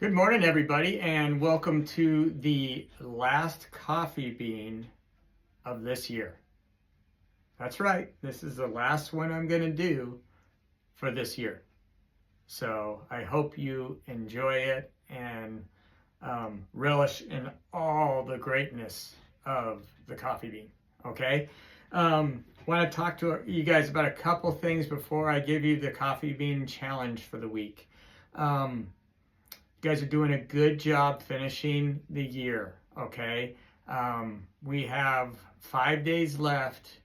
Good morning, everybody, and welcome to the last coffee bean of this year. That's right, this is the last one I'm going to do for this year. So I hope you enjoy it and relish in all the greatness of the coffee bean. Okay? Want to talk to you guys about a couple things before I give you the coffee bean challenge for the week. You guys are doing a good job finishing the year, okay? We have 5 days left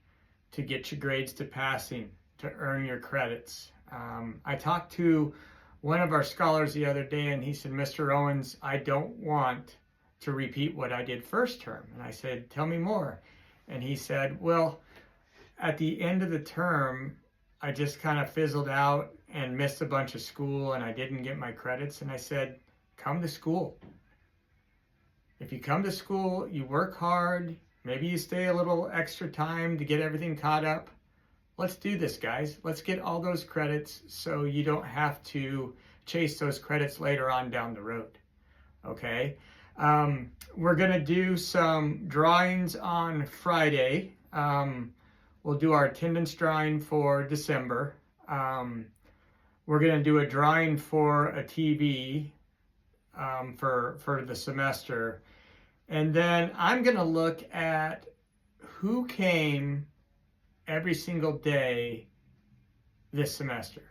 to get your grades to passing, to earn your credits. I talked to one of our scholars the other day, and he said, Mr. Owens, I don't want to repeat what I did first term. And I said, tell me more. And he said, well, at the end of the term, I just kind of fizzled out and missed a bunch of school, and I didn't get my credits. And I said, come to school. If you come to school, you work hard, maybe you stay a little extra time to get everything caught up. Let's do this, guys. Let's get all those credits so you don't have to chase those credits later on down the road. Okay? We're going to do some drawings on Friday. We'll do our attendance drawing for December. We're going to do a drawing for a TV for the semester. And then I'm going to look at who came every single day this semester.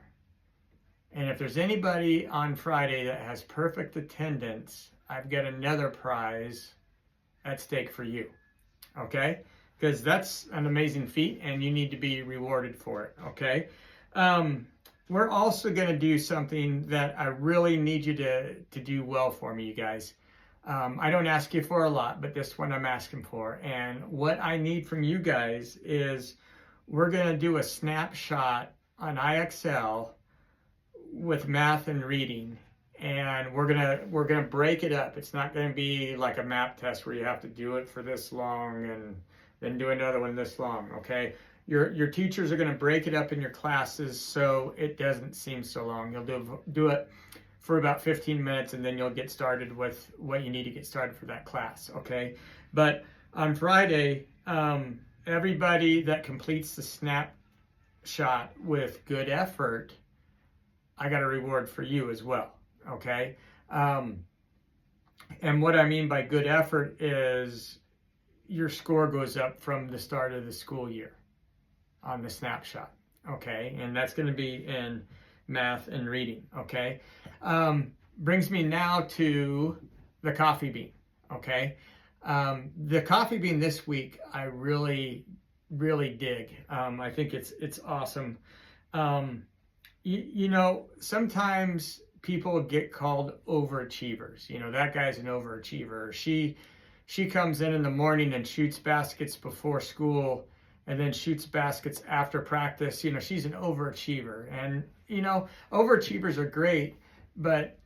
And if there's anybody on Friday that has perfect attendance, I've got another prize at stake for you. Okay? Because that's an amazing feat and you need to be rewarded for it. Okay? We're also going to do something that I really need you to do well for me, you guys. I don't ask you for a lot, but this one I'm asking for. And what I need from you guys is we're going to do a snapshot on IXL with math and reading. And we're gonna break it up. It's not going to be like a map test where you have to do it for this long and then do another one this long, okay? Your teachers are going to break it up in your classes so it doesn't seem so long. You'll do it for about 15 minutes and then you'll get started with what you need to get started for that class, okay? But on Friday, everybody that completes the snapshot with good effort, I got a reward for you as well, okay? And what I mean by good effort is your score goes up from the start of the school year on the snapshot, okay? And that's going to be in math and reading, okay? Brings me now to the coffee bean, okay? The coffee bean this week, I really dig. I think it's awesome. You know, sometimes people get called overachievers. You know, that guy's an overachiever. She comes in the morning and shoots baskets before school and then shoots baskets after practice. You know, she's an overachiever. And, you know, overachievers are great, but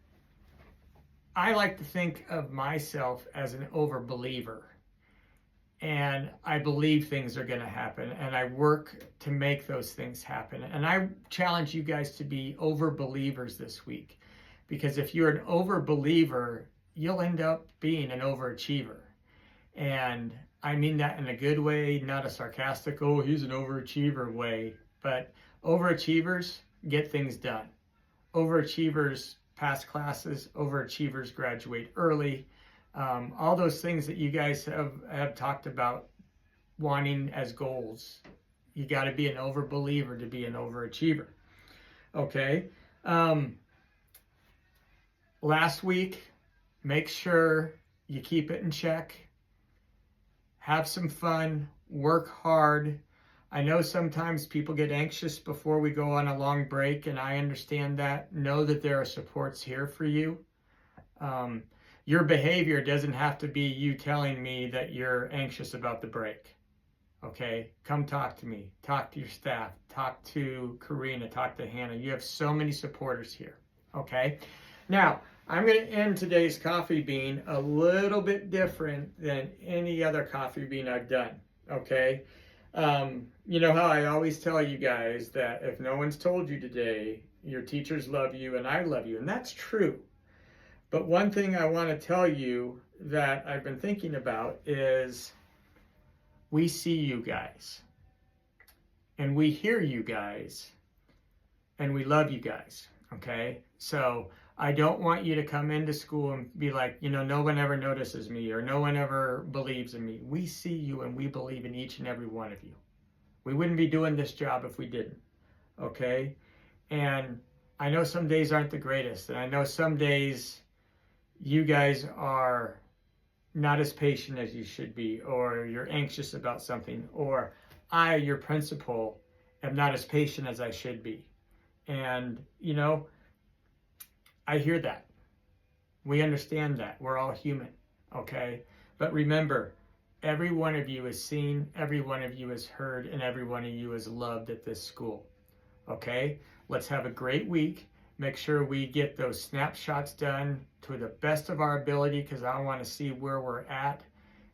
I like to think of myself as an overbeliever. And I believe things are going to happen, and I work to make those things happen. And I challenge you guys to be overbelievers this week, because if you're an overbeliever, you'll end up being an overachiever. And I mean that in a good way, not a sarcastic, oh, he's an overachiever way, but overachievers get things done. Overachievers pass classes, overachievers graduate early. All those things that you guys have talked about wanting as goals. You got to be an overbeliever to be an overachiever. Okay. Last week, make sure you keep it in check. Have some fun, work hard. I know sometimes people get anxious before we go on a long break, and I understand that. Know that there are supports here for you. Your behavior doesn't have to be you telling me that you're anxious about the break. Okay? Come talk to me. Talk to your staff. Talk to Karina. Talk to Hannah. You have so many supporters here. Okay? Now, I'm going to end today's coffee bean a little bit different than any other coffee bean I've done. Okay? You know how I always tell you guys that if no one's told you today, your teachers love you and I love you. And that's true. But one thing I want to tell you that I've been thinking about is we see you guys and we hear you guys and we love you guys, okay? So I don't want you to come into school and be like, you know, no one ever notices me or no one ever believes in me. We see you and we believe in each and every one of you. We wouldn't be doing this job if we didn't, okay? And I know some days aren't the greatest, and I know some days you guys are not as patient as you should be, or you're anxious about something, or I, your principal, am not as patient as I should be. And, you know, I hear that. We understand that. We're all human, okay? But remember, every one of you is seen, every one of you is heard, and every one of you is loved at this school, okay? Let's have a great week. Make sure we get those snapshots done to the best of our ability, because I want to see where we're at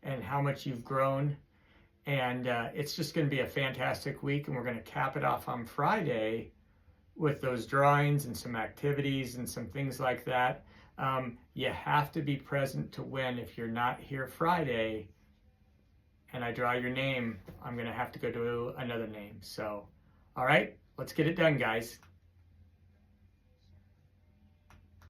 and how much you've grown. And it's just going to be a fantastic week, and we're going to cap it off on Friday with those drawings and some activities and some things like that. You have to be present to win. If you're not here Friday and I draw your name, I'm going to have to go to another name. So, all right, let's get it done, guys.